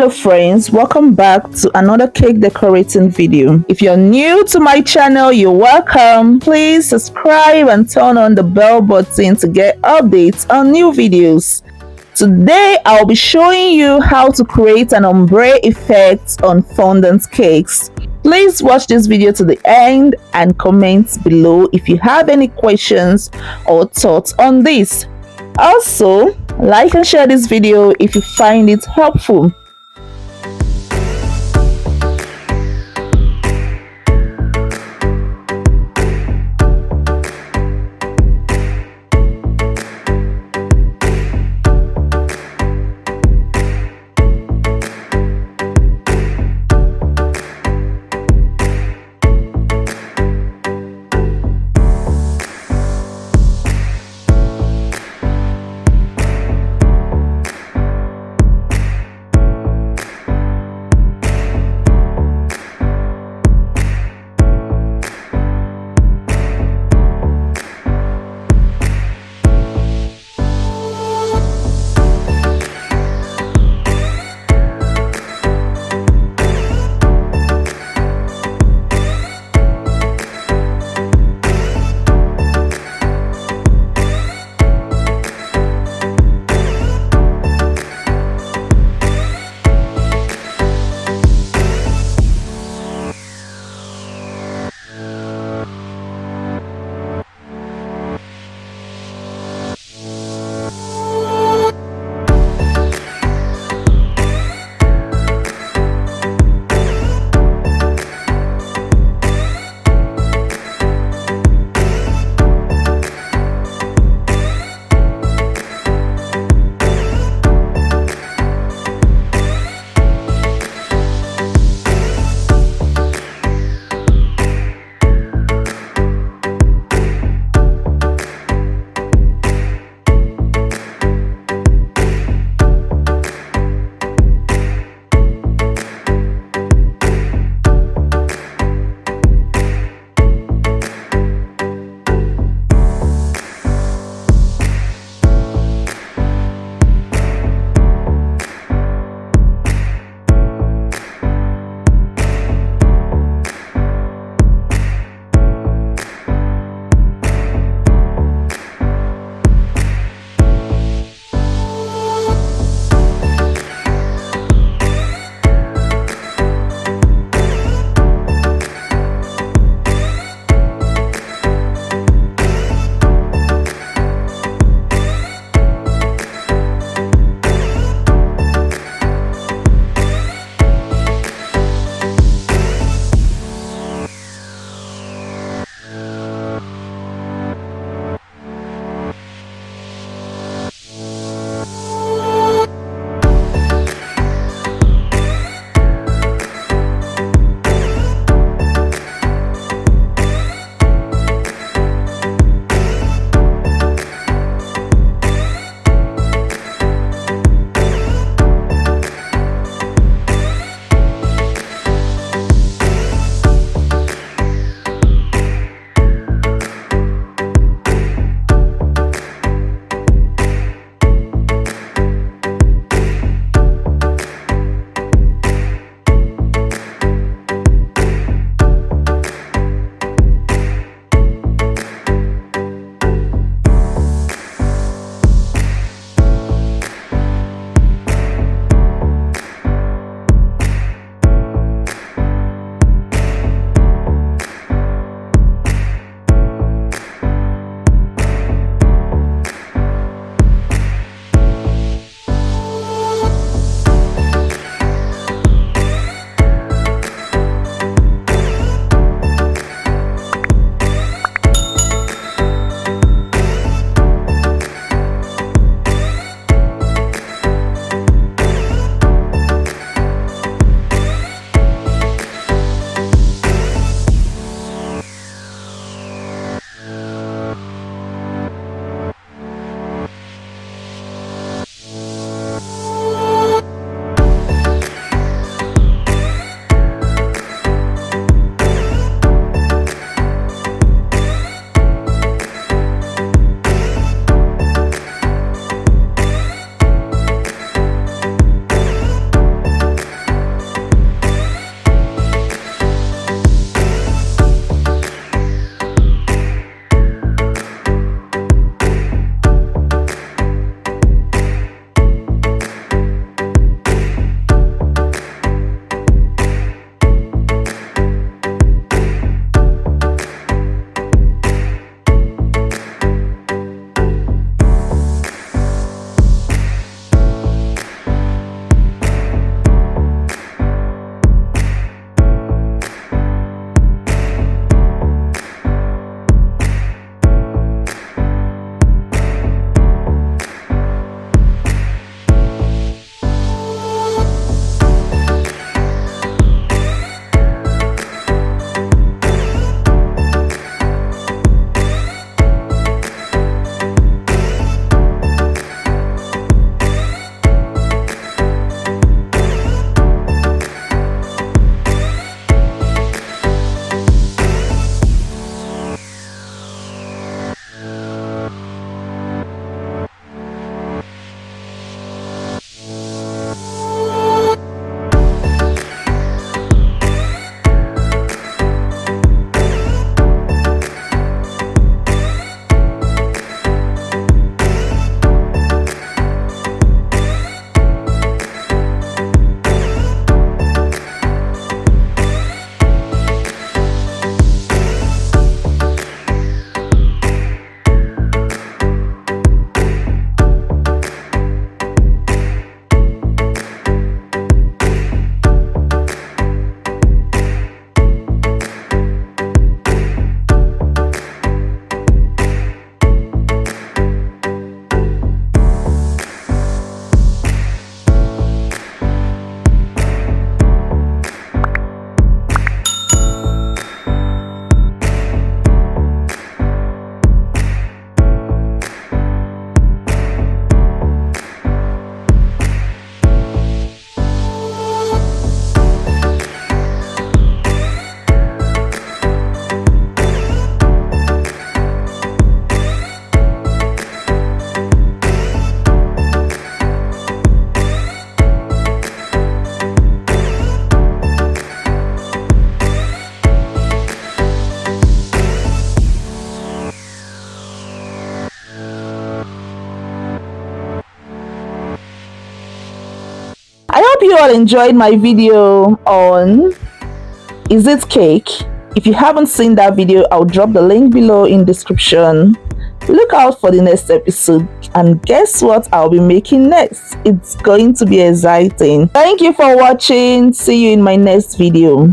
Hello friends, welcome back to another cake decorating video. If you're new to my channel, you're welcome. Please subscribe and turn on the bell button to get updates on new videos. Today I'll be showing you how to create an ombre effect on fondant cakes. Please watch this video to the end and comment below if you have any questions or thoughts on this. Also, like and share this video if you find it helpful. all enjoyed my video on Is It Cake? If you haven't seen that video, I'll drop the link below in description. Look out for the next episode, and guess what I'll be making next? It's going to be exciting. Thank you for watching. See you in my next video.